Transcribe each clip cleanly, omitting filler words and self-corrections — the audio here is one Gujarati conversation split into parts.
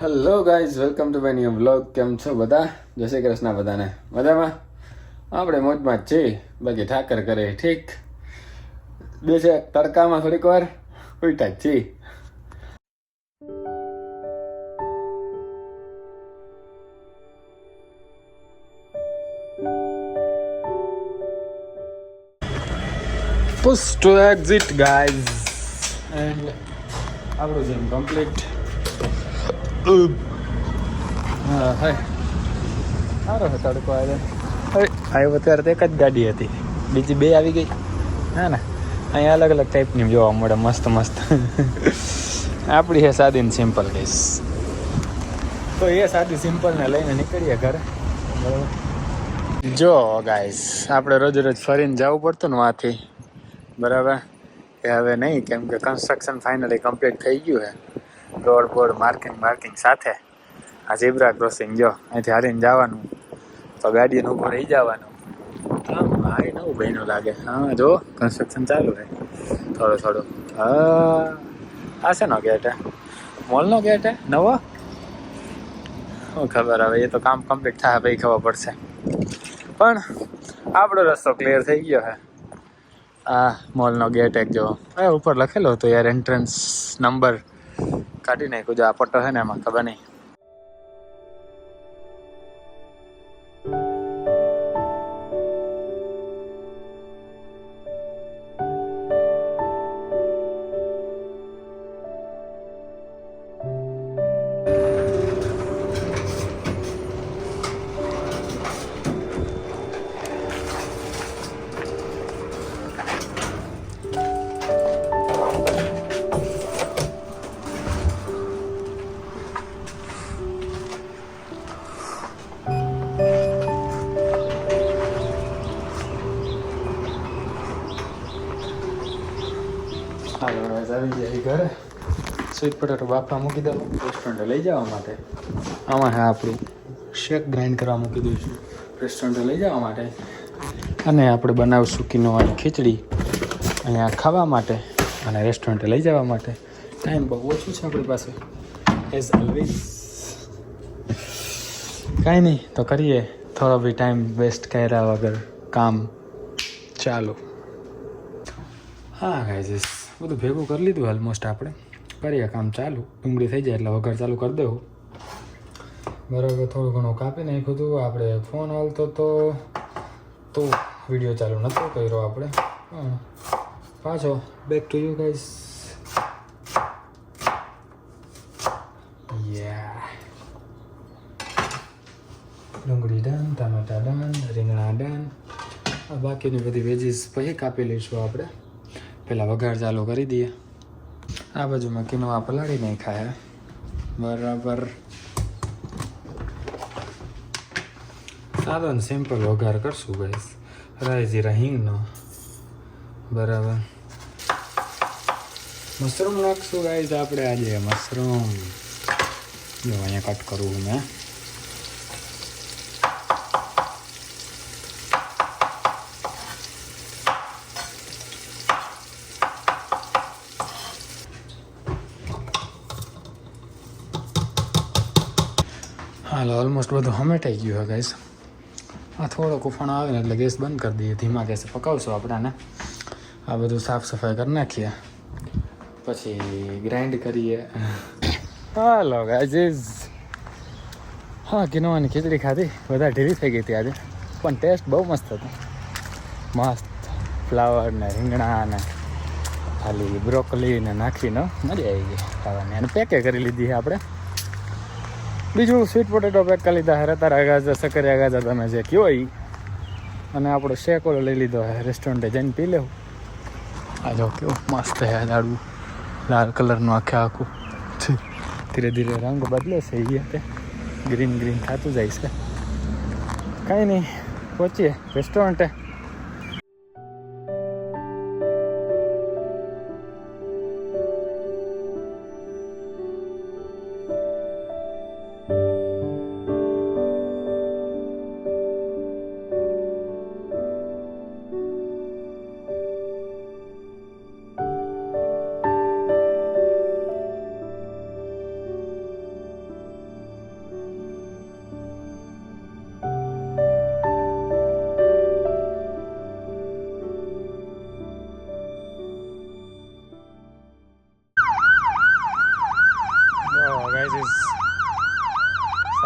Hello guys, welcome to my new vlog. કેમ છો બધા? જય શ્રી કૃષ્ણ બધાને. મજામાં? આપણે મોજમાં જ છીએ. બાકી ઠાકર કરે ઠીક. બે છે તડકામાં થોડીક વાર ઉલટા જ છીએ. Push to exit guys. And આપણું જીમ કમ્પ્લીટ. હા હાય સારો છે તડકો આજે. આવ્યો ત્યારે તો એક જ ગાડી હતી, બીજી બે આવી ગઈ. હા ને, અહીંયા અલગ અલગ ટાઈપની જોવા મળે, મસ્ત મસ્ત. આપણી છે સાદી ને સિમ્પલ ગઈશ, તો એ સાદી સિમ્પલને લઈને નીકળીએ ઘરે. બરાબર. જો ગાઈસ, આપણે રોજ રોજ ફરીને જવું પડતું ને વાંથી, બરાબર. એ હવે નહીં, કેમ કે કન્સ્ટ્રક્શન ફાઇનલી કમ્પ્લીટ થઈ ગયું છે. રોડ બોર્ડ માર્કિંગ સાથે આ ઝીબ્રા ક્રોસિંગ જો અહીંથી હારીને જવાનું, તો ગાડીને ઊભું રહી જવાનું. હા એ નવું બહેનું લાગે. હા જો કન્સ્ટ્રક્શન ચાલુ છે થોડું. હા આ શેનો ગેટ હે? મોલનો ગેટ હે નવો? શું ખબર, હવે એ તો કામ કમ્પ્લીટ થાય પછી ખબર પડશે. પણ આપણો રસ્તો ક્લિયર થઈ ગયો છે. આ મોલનો ગેટ એક જો ઉપર લખેલો હતો યાર, એન્ટ્રન્સ નંબર કાઢી નાખ્યું. જો આ પટ્ટો છે ને એમાં ખબર નહીં. આવી જાય ઘરે. સ્વીટ પોટેટો બાફવા મૂકી દઉં રેસ્ટોરન્ટે લઈ જવા માટે. આમાં હા આપણું શેક ગ્રાઇન્ડ કરવા મૂકી દઈશું રેસ્ટોરન્ટે લઈ જવા માટે. અને આપણે બનાવશું કિનોવાની ખીચડી અહીંયા ખાવા માટે અને રેસ્ટોરન્ટે લઈ જવા માટે. ટાઈમ બહુ ઓછું છે આપણી પાસે એઝ ઓલવેઝ. કાંઈ નહીં તો કરીએ, થોડો બી ટાઈમ વેસ્ટ કર્યા વગર કામ ચાલુ. હા ગાઈઝ, બધું ભેગું કરી લીધું ઓલમોસ્ટ. આપણે કરીએ કામ ચાલુ. ડુંગળી થઈ જાય એટલે વઘાર ચાલુ કરી દેવું. બરાબર. થોડું ઘણું કાપી નાખ્યું હતું. આપણે ફોન હાલતો તો વિડીયો ચાલુ નહોતો કર્યો આપણે. પાછો બેક ટુ યુ ગાઈઝ. ડુંગળી ડન, ટામેટા ડન, રીંગણા ડન. બાકીની બધી વેજીસ પછી કાપી લઈશું આપણે. પહેલાં વઘાર ચાલુ કરી દઈએ. આ બાજુમાં કિનોવા પલાળી નાખ્યા. બરાબર. સાદો ને સિમ્પલ વઘાર કરશું ગાઈસ, રાઈ જીરા હિંગનો. બરાબર. મશરૂમ નાખશું ગાઈસ આપણે આજે. મશરૂમ જો અહીંયા કટ કરવું મેં. હાલો, ઓલમોસ્ટ બધું હમેટાઈ ગયું છે ગાઈસ. આ થોડોક ઉફાણો આવે ને એટલે ગેસ બંધ કરી દઈએ, ધીમા ગેસે પકાવશું આપણાને. આ બધું સાફ સફાઈ કરી નાખીએ, પછી ગ્રાઇન્ડ કરીએ. હાલો ગાઈઝ, હા કિનોવાની ખીચડી ખાધી. બધા ઢીલી થઈ ગઈ હતી આજે, પણ ટેસ્ટ બહુ મસ્ત હતો. મસ્ત ફ્લાવર ને રીંગણા ને ખાલી બ્રોકલી ને નાખીને મજા આવી ગઈ ખાવાની. અને પેકે કરી લીધી આપણે. બીજું સ્વીટ પોટેટો પેક કરી લીધા, રતારા ગાજર, સકરિયા ગાજર, તમે જે કહો એ. અને આપણો શેક ઓલો લઈ લીધો છે, રેસ્ટોરન્ટે જઈને પી લેવું. આ જો કેવું મસ્ત છે દાડવું, લાલ કલરનું આખે આખું. ધીરે ધીરે રંગ બદલે છે એ તે ગ્રીન થતું જાય છે. કાંઈ નહીં, પહોંચીએ રેસ્ટોરન્ટે.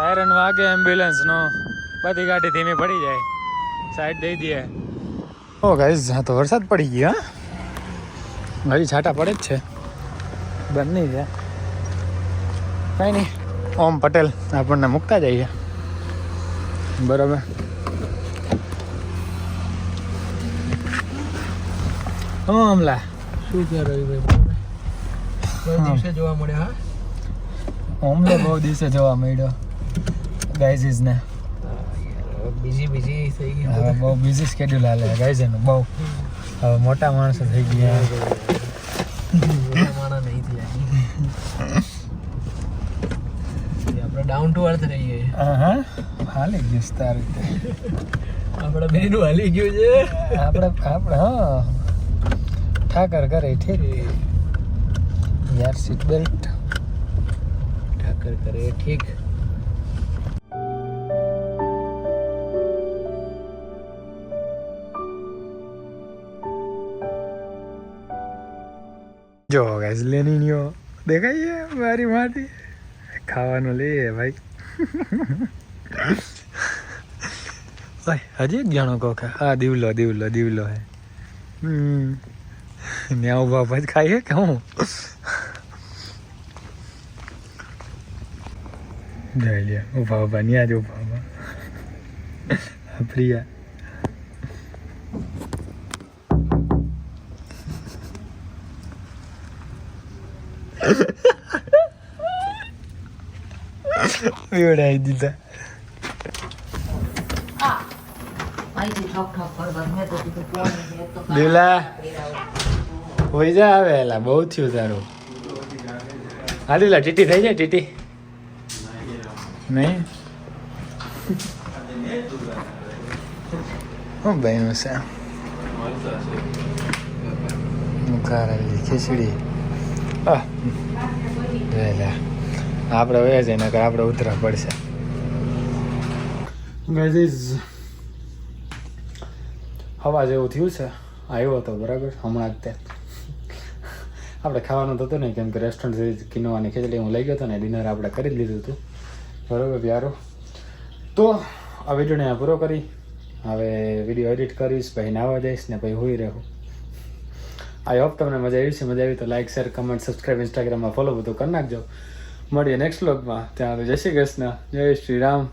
સાયરન વાગે એમ્બ્યુલન્સ નો, બધી ગાડી ધીમી પડી જાય, સાઈડ દઈ દે. ઓ ગાઈઝ, હા તો વરસાદ પડી ગયો. હા હજી છાંટા પડે જ છે, બંધ નહીં છે. કાંઈ નહીં, ઓમ પટેલ આપણને મૂકતા જઈએ. બરાબર. અમલા શું છે રવિભાઈ? બહુ દિવસે જોવા મળ્યા. હા, ઓમલો બહુ દિવસે જોવા મળ્યો ગાઈઝ ને. બીજી થઈ ગઈ. હવે બહુ બિઝી સ્કેડ્યુલ હાલે ગાઈઝ એનું બહુ. હવે મોટા માણસો થઈ ગયા. મોટા માણસ નહીં થયા. આપણે ડાઉન ટુ અર્થ રહીએ. હા હાલી ગયું તારી રીતે. આપણે બેનું હાલી ગયું છે. આપણે હા ઠાકર કરે ઠીક યાર. સીટ બેલ્ટ ઠાકર કરે ઠીક. જો ગાઈસ લેનીનો દેખાય મારી માટી ખાવાનું લઈએ ભાઈ. હજી એક જાણો કોખા. હા દીવલો હે. ત્યાં ઉભા પછી ખાઈએ કે હું જોઈ લે. ઉભા ત્યાં જ ઉભા પ્રિયા. ઉડાઈ દીધા. દીવલા હોઈ જા આવે એલા, બહુ થયું તારું. હા દીવલા ટીટી થઈ જાય. ટીટી નહીં હું બહેનું છે. મુખારેલી ખીચડી. આપણે વયા જાય નકર આપણે ઉતરવા પડશે. ગાઈઝ હવા જેવું થયું છે. આવ્યો હતો બરાબર હમણાં જ તે. આપણે ખાવાનું થતું નહીં કેમ કે રેસ્ટોરન્ટ કિનોવાની ખીચડી હું લઈ ગયો હતો ને, ડિનર આપણે કરી જ લીધું હતું બરાબર યારો. તો આ વિડીયોને પૂરો કરી હવે વિડીયો એડિટ કરીશ, પછી નાવા જઈશ ને પછી હોઈ રહું. આઈ હોપ તમને મજા આવી છે. મજા આવી તો લાઈક શેર કમેન્ટ સબસ્ક્રાઈબ ઇન્સ્ટાગ્રામમાં ફોલો બધું કરી નાખજો. મળીએ નેક્સ્ટ વ્લોગમાં. ત્યાં જય શ્રી કૃષ્ણ, જય શ્રી રામ.